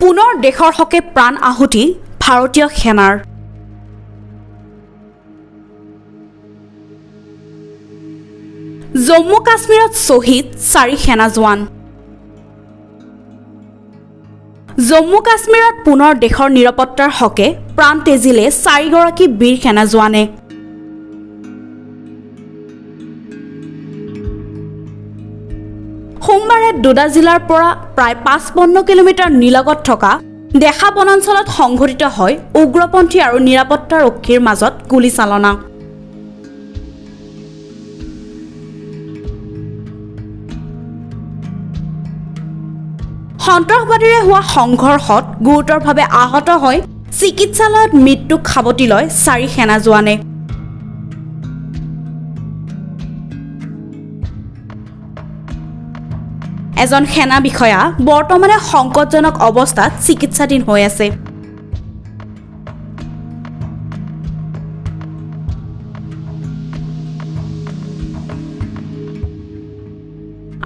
পুনৰ দেশৰ হকে প্ৰাণ আহুতি ভাৰতীয় সেনাৰ। জম্মু কাশ্মীৰত শ্বহীদ 4 সেনা জোৱান। জম্মু কাশ্মীৰত পুনৰ দেশৰ নিৰাপত্তাৰ হকে প্ৰাণ তেজিলে 4 গৰাকী বীৰ সেনা জোৱানে। সোমবাৰে ডোডা জিলাৰ পৰা প্ৰায় 55 কিলোমিটাৰ নিলগত থকা দেখা বনাঞ্চলত সংঘটিত হয় উগ্ৰপন্থী আৰু নিৰাপত্তাৰক্ষীৰ মাজত গুলীচালনা। সন্ত্ৰাসবাদীৰে হোৱা সংঘৰ্ষত গুৰুতৰভাৱে আহত হৈ চিকিৎসালয়ত মৃত্যুক সাৱটি লয় 4 সেনা জোৱানে। এজন সেনা বিষয়া বৰ্তমানে সংকটজনক অৱস্থাত চিকিৎসাধীন হৈ আছে।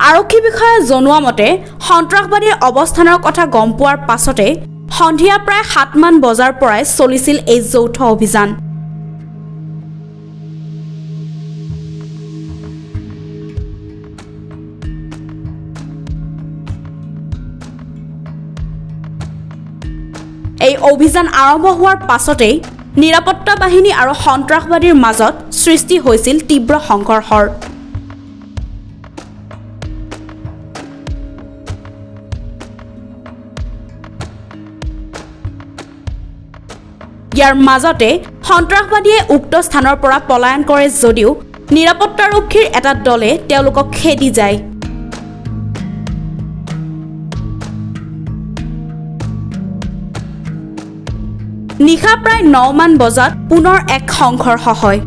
আৰক্ষী বিষয়াই জনোৱা মতে সন্ত্ৰাসবাদীৰ অৱস্থানৰ কথা গম পোৱাৰ পাছতে সন্ধিয়া প্ৰায় 7 মান বজাৰ পৰাই চলিছিল এই যৌথ অভিযান। এই অভিযান আৰম্ভ হোৱাৰ পাছতেই নিৰাপত্তা বাহিনী আৰু সন্ত্ৰাসবাদীৰ মাজত সৃষ্টি হৈছিল তীব্ৰ সংঘৰ্ষৰ। ইয়াৰ মাজতে সন্ত্ৰাসবাদীয়ে উক্ত স্থানৰ পৰা পলায়ন কৰে যদিও নিৰাপত্তাৰক্ষীৰ এটা দলে তেওঁলোকক খেদি যায়। নিশা প্ৰায় 9 মান বজাত পুনৰ এক সংঘৰ্ষ হয়।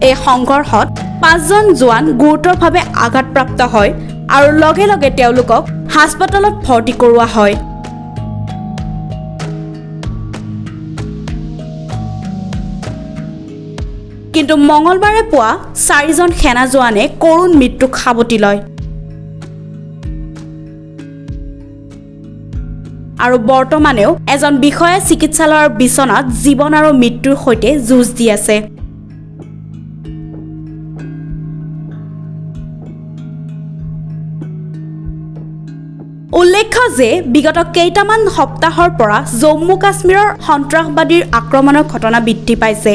এই সংঘৰ্ষত 5 জন জোৱান গুৰুতৰভাৱে আঘাতপ্ৰাপ্ত হয় আৰু লগে লগে তেওঁলোকক হাস্পতালত ভৰ্তি কৰোৱা হয়। কিন্তু মঙলবাৰে পুৱা 4 জন সেনা জোৱানে কৰুণ মৃত্যুক সাৱটি লয় আৰু বৰ্তমানেও এজন বিষয়া চিকিৎসালয়ৰ বিচনাত জীৱন আৰু মৃত্যুৰ সৈতে যুঁজ দি আছে। উল্লেখ্য যে বিগত কেইটামান সপ্তাহৰ পৰা জম্মু কাশ্মীৰৰ সন্ত্ৰাসবাদীৰ আক্ৰমণৰ ঘটনা বৃদ্ধি পাইছে।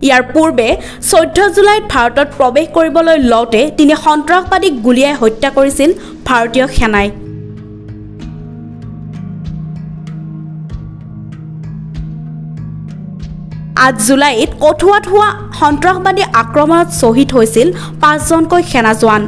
ইয়াৰ পূৰ্বে 14 জুলাইত ভাৰতত প্ৰৱেশ কৰিবলৈ লওঁতে তিনি সন্ত্ৰাসবাদীক গুলীয়াই হত্যা কৰিছিল ভাৰতীয় সেনাই। আজ জুলাইত কঠুৱাত হোৱা সন্ত্ৰাসবাদী আক্ৰমণত শ্বহীদ হৈছিল 5 জনকৈ সেনা জোৱান।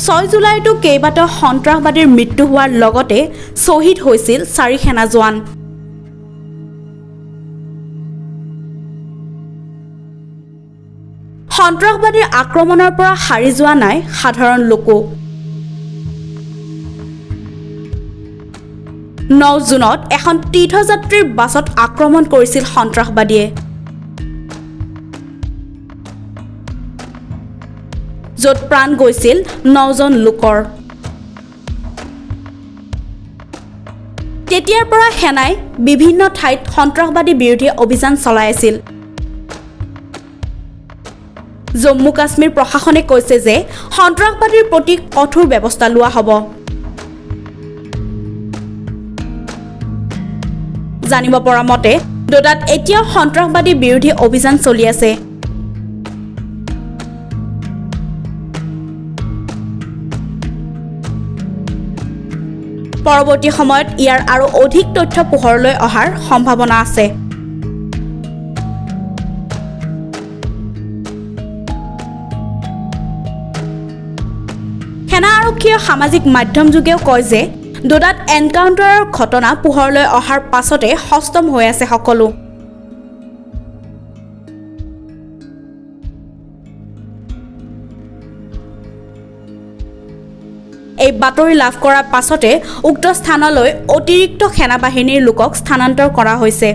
ছয় জুলাইতো কেইবাটাও সন্ত্ৰাসবাদীৰ মৃত্যু হোৱাৰ লগতে শ্বহীদ হৈছিল 4 সেনা জোৱান। সন্ত্ৰাসবাদীৰ আক্ৰমণৰ পৰা সাৰি যোৱা নাই সাধাৰণ লোকো। 9 জুনত এখন তীৰ্থযাত্ৰীৰ বাছত আক্ৰমণ কৰিছিল সন্ত্ৰাসবাদীয়ে, য'ত প্ৰাণ গৈছিল 9 জন লোকৰ। তেতিয়াৰ পৰা সেনাই বিভিন্ন ঠাইত সন্ত্ৰাসবাদী বিৰোধী অভিযান চলাই আছিল। জম্মু কাশ্মীৰ প্ৰশাসনে কৈছে যে সন্ত্ৰাসবাদীৰ প্ৰতি কঠোৰ ব্যৱস্থা লোৱা হ'ব। জানিব পৰা মতে ডোডাত এতিয়াও সন্ত্ৰাসবাদী বিৰোধী অভিযান চলি আছে। পৰৱৰ্তী সময়ত ইয়াৰ আৰু অধিক তথ্য পোহৰলৈ অহাৰ সম্ভাৱনা আছে। সেনা আৰক্ষীয়ে সামাজিক মাধ্যম যোগেও কয় যে ডোডাত এনকাউণ্টাৰৰ ঘটনা পোহৰলৈ অহাৰ পাছতে হস্তম হৈ আছে সকলো। এই বাতৰি লাভ কৰাৰ পাছতে উক্ত স্থানলৈ অতিৰিক্ত সেনাবাহিনীৰ লোকক স্থানান্তৰ কৰা হৈছে।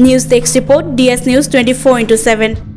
News desk report DS News 24/7।